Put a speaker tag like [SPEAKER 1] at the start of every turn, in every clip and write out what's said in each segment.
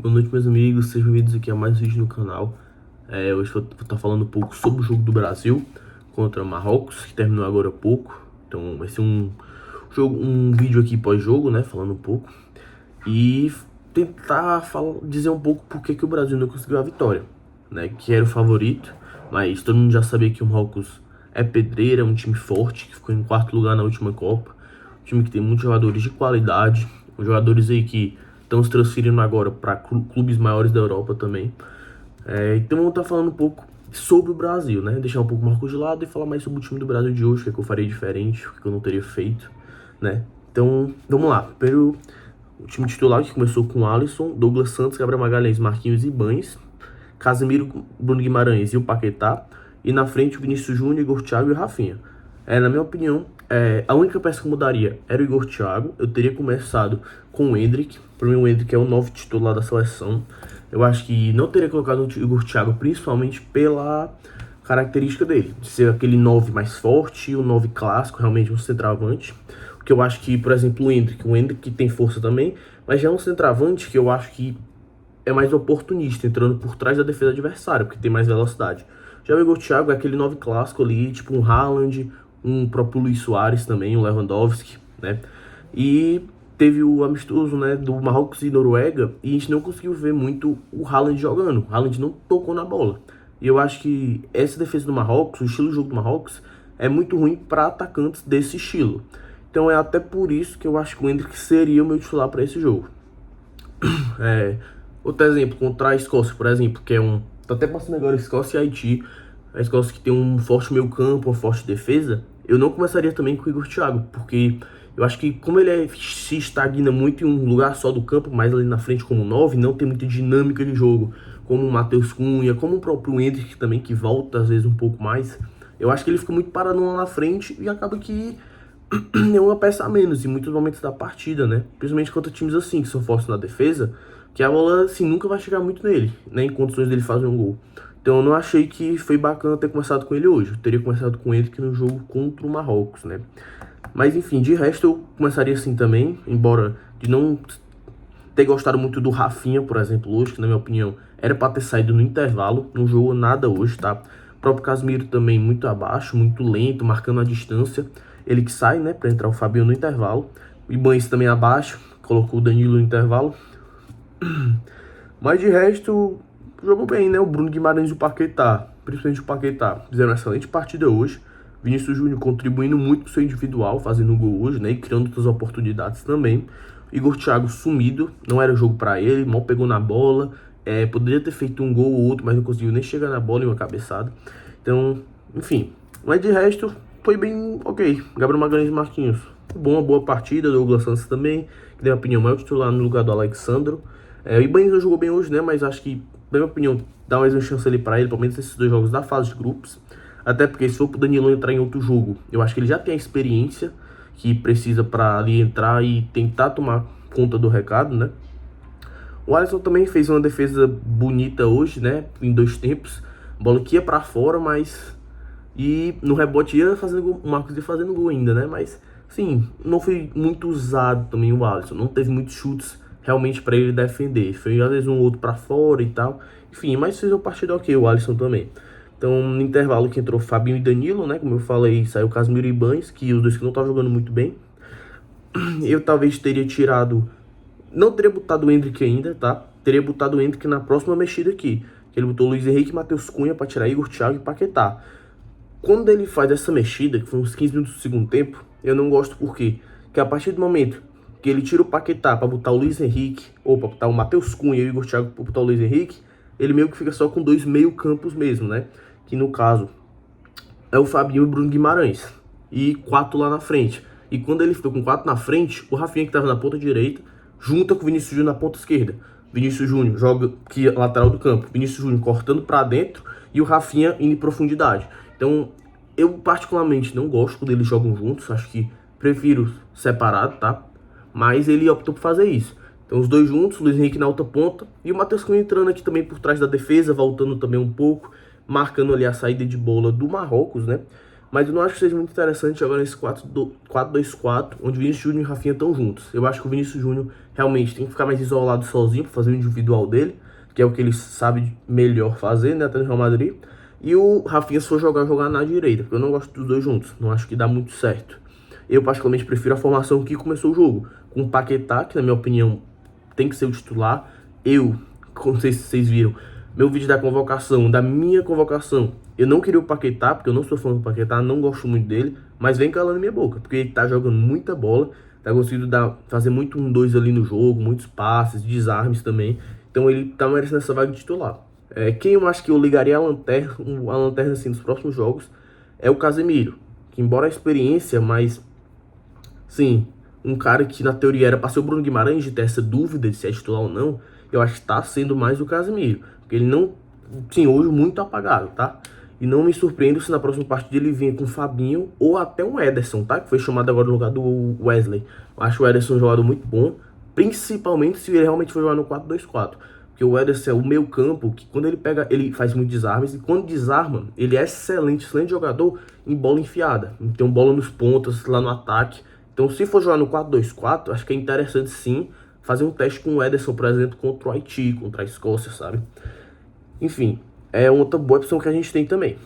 [SPEAKER 1] Boa noite, meus amigos, sejam bem-vindos aqui a mais um vídeo no canal. Hoje eu vou estar falando um pouco sobre o jogo do Brasil contra Marrocos, que terminou agora há pouco. Então vai ser um vídeo aqui pós-jogo, né, falando um pouco. E tentar dizer um pouco por que o Brasil não conseguiu a vitória, né, que era o favorito. Mas todo mundo já sabia que o Marrocos é pedreira, é um time forte, que ficou em quarto lugar na última Copa. Um time que tem muitos jogadores de qualidade, jogadores aí que estão se transferindo agora para clubes maiores da Europa também. Então vamos estar falando um pouco sobre o Brasil, né? Deixar um pouco o Marcos de lado e falar mais sobre o time do Brasil de hoje, o que eu faria diferente, o que eu não teria feito, né? Então vamos lá. Primeiro, o time titular que começou com Alisson, Douglas Santos, Gabriel Magalhães, Marquinhos e Ibañez, Casemiro, Bruno Guimarães e o Paquetá. E na frente o Vinícius Júnior, Igor Thiago e o Rafinha. Na minha opinião, a única peça que eu mudaria era o Igor Thiago. Eu teria começado com o Endrick. Para mim o Endrick é o novo titular da seleção. Eu acho que não teria colocado o Igor Thiago, principalmente pela característica dele, de ser aquele 9 mais forte, o 9 clássico, realmente um centroavante. Porque eu acho que, por exemplo, o Endrick tem força também, mas já é um centroavante que eu acho que é mais oportunista, entrando por trás da defesa adversária, porque tem mais velocidade. Já o Igor Thiago é aquele 9 clássico ali, tipo um Haaland, um próprio Luis Soares também, o Lewandowski, né? E teve o amistoso, né, do Marrocos e Noruega, e a gente não conseguiu ver muito o Haaland jogando. O Haaland não tocou na bola. E eu acho que essa defesa do Marrocos, o estilo de jogo do Marrocos, é muito ruim para atacantes desse estilo. Então é até por isso que eu acho que o Endrick seria o meu titular para esse jogo. Outro exemplo, contra a Escócia, por exemplo, que é tá até passando agora Escócia e Haiti. A Escócia que tem um forte meio campo, uma forte defesa. Eu não começaria também com o Igor Thiago, porque eu acho que como ele se estagna muito em um lugar só do campo, mais ali na frente como 9, não tem muita dinâmica de jogo, como o Matheus Cunha, como o próprio Endrick também, que volta às vezes um pouco mais. Eu acho que ele fica muito parado lá na frente e acaba que é uma peça a menos em muitos momentos da partida, né? Principalmente contra times assim, que são fortes na defesa, que a bola assim nunca vai chegar muito nele, né, em condições dele fazer um gol. Então eu não achei que foi bacana ter começado com ele hoje. Eu teria começado com ele que no jogo contra o Marrocos, né? Mas enfim, de resto eu começaria assim também, embora de não ter gostado muito do Rafinha, por exemplo, hoje, que na minha opinião era para ter saído no intervalo, não jogou nada hoje, tá? O próprio Casemiro também muito abaixo, muito lento, marcando a distância. Ele que sai, né, para entrar o Fabinho no intervalo. O Ibañez também abaixo, colocou o Danilo no intervalo. Mas de resto, jogou bem, né? O Bruno Guimarães e o Paquetá, principalmente o Paquetá, fizeram uma excelente partida hoje. Vinícius Júnior contribuindo muito pro seu individual, fazendo gol hoje, né? E criando outras oportunidades também. Igor Thiago sumido, não era jogo para ele, mal pegou na bola. Poderia ter feito um gol ou outro, mas não conseguiu nem chegar na bola em uma cabeçada. Então, enfim. Mas de resto, foi bem ok. Gabriel Magalhães e Marquinhos. Uma boa partida. Douglas Santos também, que na minha opinião é o titular no lugar do Alexandro. O Ibañez não jogou bem hoje, né? Mas acho que, na minha opinião, dá mais uma chance ali pra ele, pelo menos esses dois jogos da fase de grupos. Até porque se for pro Danilo entrar em outro jogo, eu acho que ele já tem a experiência que precisa pra ali entrar e tentar tomar conta do recado, né? O Alisson também fez uma defesa bonita hoje, né? Em 2 tempos. Bola que ia pra fora, mas... E no rebote ia fazendo gol, o Marcos ia fazendo gol ainda, né? Mas, sim, não foi muito usado também o Alisson. Não teve muitos chutes realmente para ele defender. Foi às vezes um outro para fora e tal. Enfim, mas fez uma partida ok, o Alisson também. Então, no intervalo que entrou Fabinho e Danilo, né? Como eu falei, saiu Casemiro e Ibañez, que os dois que não estavam jogando muito bem. Eu talvez teria tirado... Não teria botado o Endrick ainda, tá? Teria botado o Endrick na próxima mexida aqui. Que ele botou Luiz Henrique e Matheus Cunha para tirar Igor Thiago e Paquetá. Quando ele faz essa mexida, que foi uns 15 minutos do segundo tempo, eu não gosto por quê? Porque a partir do momento que ele tira o Paquetá para botar o Luiz Henrique, ou para botar o Matheus Cunha e o Igor Thiago para botar o Luiz Henrique, ele meio que fica só com 2 meio campos mesmo, né? Que no caso é o Fabinho e o Bruno Guimarães. E 4 lá na frente. E quando ele ficou com 4 na frente, o Rafinha que estava na ponta direita, junta com o Vinícius Júnior na ponta esquerda. Vinícius Júnior joga que é lateral do campo. Vinícius Júnior cortando para dentro e o Rafinha indo em profundidade. Então, eu particularmente não gosto quando eles jogam juntos. Acho que prefiro separado, tá? Mas ele optou por fazer isso. Então os dois juntos, o Luiz Henrique na outra ponta e o Matheus Cunha entrando aqui também por trás da defesa, voltando também um pouco, marcando ali a saída de bola do Marrocos, né? Mas eu não acho que seja muito interessante agora nesse 4-2-4, onde Vinícius Júnior e Rafinha estão juntos. Eu acho que o Vinícius Júnior realmente tem que ficar mais isolado sozinho para fazer o individual dele, que é o que ele sabe melhor fazer, né, até no Real Madrid. E o Rafinha, se for jogar na direita, porque eu não gosto dos dois juntos, não acho que dá muito certo. Eu particularmente prefiro a formação que começou o jogo, com o Paquetá, que na minha opinião tem que ser o titular. Não sei se vocês viram, meu vídeo da minha convocação, eu não queria o Paquetá, porque eu não sou fã do Paquetá, não gosto muito dele, mas vem calando minha boca, porque ele tá jogando muita bola, tá conseguindo fazer muito 1-2 ali no jogo, muitos passes, desarmes também, então ele tá merecendo essa vaga de titular. Quem eu acho que eu ligaria a lanterna assim nos próximos jogos é o Casemiro, que embora a experiência, mas sim, um cara que na teoria era para ser o Bruno Guimarães, de ter essa dúvida de se é titular ou não, eu acho que está sendo mais o Casemiro. Porque ele não, sim, hoje muito apagado, tá? E não me surpreendo se na próxima partida ele vinha com o Fabinho ou até um Ederson, tá? Que foi chamado agora no lugar do Wesley. Eu acho o Ederson um jogador muito bom, principalmente se ele realmente for jogar no 4-2-4. Porque o Ederson é o meio campo, que quando ele pega, ele faz muitos desarmes, e quando desarma, ele é excelente jogador em bola enfiada. Então bola nos pontas, lá no ataque. Então se for jogar no 4-2-4, acho que é interessante sim fazer um teste com o Ederson, por exemplo, contra o Haiti, contra a Escócia, sabe? Enfim, é outra boa opção que a gente tem também.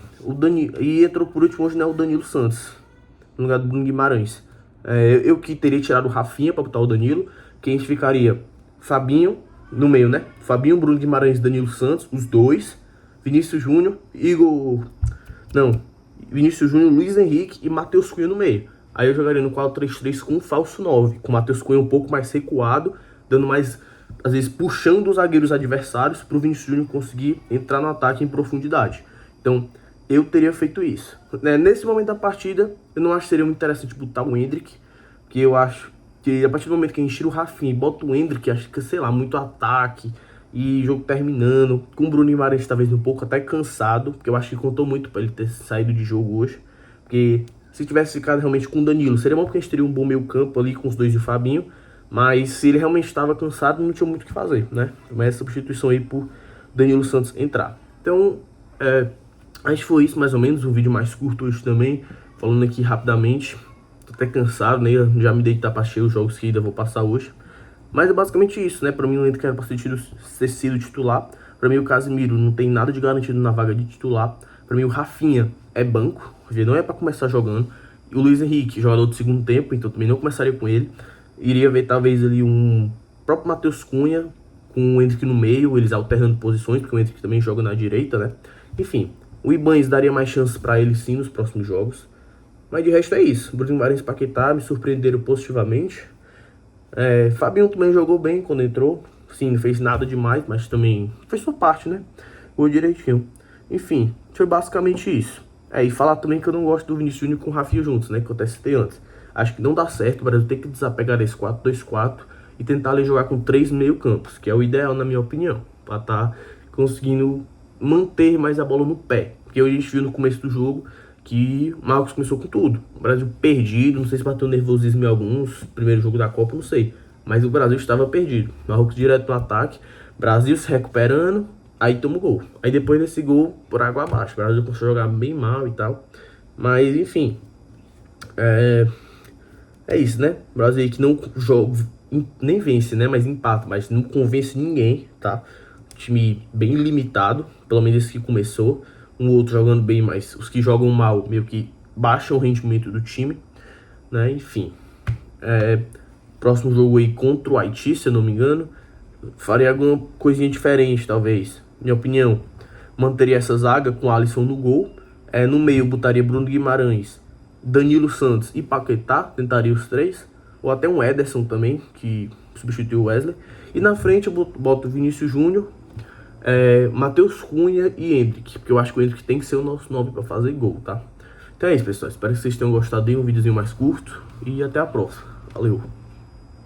[SPEAKER 1] E entrou por último hoje, né, o Danilo Santos, no lugar do Bruno Guimarães. Eu que teria tirado o Rafinha para botar o Danilo, que a gente ficaria Fabinho no meio, né? Fabinho, Bruno Guimarães, Danilo Santos, os dois. Vinícius Júnior, Vinícius Júnior, Luiz Henrique e Matheus Cunha no meio. Aí eu jogaria no 4-3-3 com um falso 9, com o Matheus Cunha um pouco mais recuado, dando mais, às vezes, puxando os zagueiros adversários para o Vinícius Júnior conseguir entrar no ataque em profundidade. Então, eu teria feito isso. Nesse momento da partida, eu não acho que seria muito interessante botar o Endrick, porque eu acho que a partir do momento que a gente tira o Rafinha e bota o Endrick, acho que, sei lá, muito ataque e jogo terminando, com o Bruno Guimarães talvez um pouco até cansado, porque eu acho que contou muito para ele ter saído de jogo hoje, porque se tivesse ficado realmente com o Danilo, seria bom porque a gente teria um bom meio campo ali com os dois e o Fabinho, mas se ele realmente estava cansado, não tinha muito o que fazer, né? Mas essa substituição aí por Danilo Santos entrar. Então, acho que foi isso mais ou menos, um vídeo mais curto hoje também, falando aqui rapidamente. Tô até cansado, né? Já me deitar pra cheio os jogos que ainda vou passar hoje. Mas é basicamente isso, né? Pra mim, o Ender que era pra ter sido titular. Pra mim, o Casemiro não tem nada de garantido na vaga de titular. Pra mim, o Rafinha é banco, não é pra começar jogando. E o Luiz Henrique, jogador do segundo tempo, então também não começaria com ele. Iria ver talvez ali um próprio Matheus Cunha com o Endrick no meio, eles alternando posições, porque o Endrick também joga na direita, né? Enfim, o Ibanez daria mais chances pra ele sim nos próximos jogos. Mas de resto é isso. Bruno Guimarães e Paquetá me surpreenderam positivamente. Fabinho também jogou bem quando entrou. Sim, não fez nada demais, mas também fez sua parte, né? Jogou direitinho. Enfim, foi basicamente isso. E falar também que eu não gosto do Vinícius Júnior com o Rafinha juntos, né? Que eu até citei antes. Acho que não dá certo, o Brasil tem que desapegar desse 4-2-4 e tentar ali jogar com 3 meio-campos, que é o ideal na minha opinião, para estar conseguindo manter mais a bola no pé. Porque a gente viu no começo do jogo que o Marcos começou com tudo. O Brasil perdido, não sei se bateu nervosismo em alguns, primeiro jogo da Copa, não sei. Mas o Brasil estava perdido. Marrocos direto no ataque, Brasil se recuperando, aí toma o gol. Aí depois desse gol, por água abaixo, o Brasil começou a jogar bem mal e tal. Mas enfim, é isso, né? O Brasil aí que não joga, nem vence, né? Mas empata, mas não convence ninguém, tá? Time bem limitado, pelo menos esse que começou. Um outro jogando bem, mas os que jogam mal meio que baixam o rendimento do time, né? Enfim, próximo jogo aí contra o Haiti, se eu não me engano, faria alguma coisinha diferente, talvez. Minha opinião, manteria essa zaga com Alisson no gol. No meio botaria Bruno Guimarães, Danilo Santos e Paquetá, tentaria os três. Ou até um Ederson também, que substituiu o Wesley. E na frente eu boto Vinícius Júnior, Matheus Cunha e Endrick, porque eu acho que o Endrick tem que ser o nosso 9 para fazer gol, tá? Então é isso, pessoal. Espero que vocês tenham gostado de um videozinho mais curto. E até a próxima. Valeu!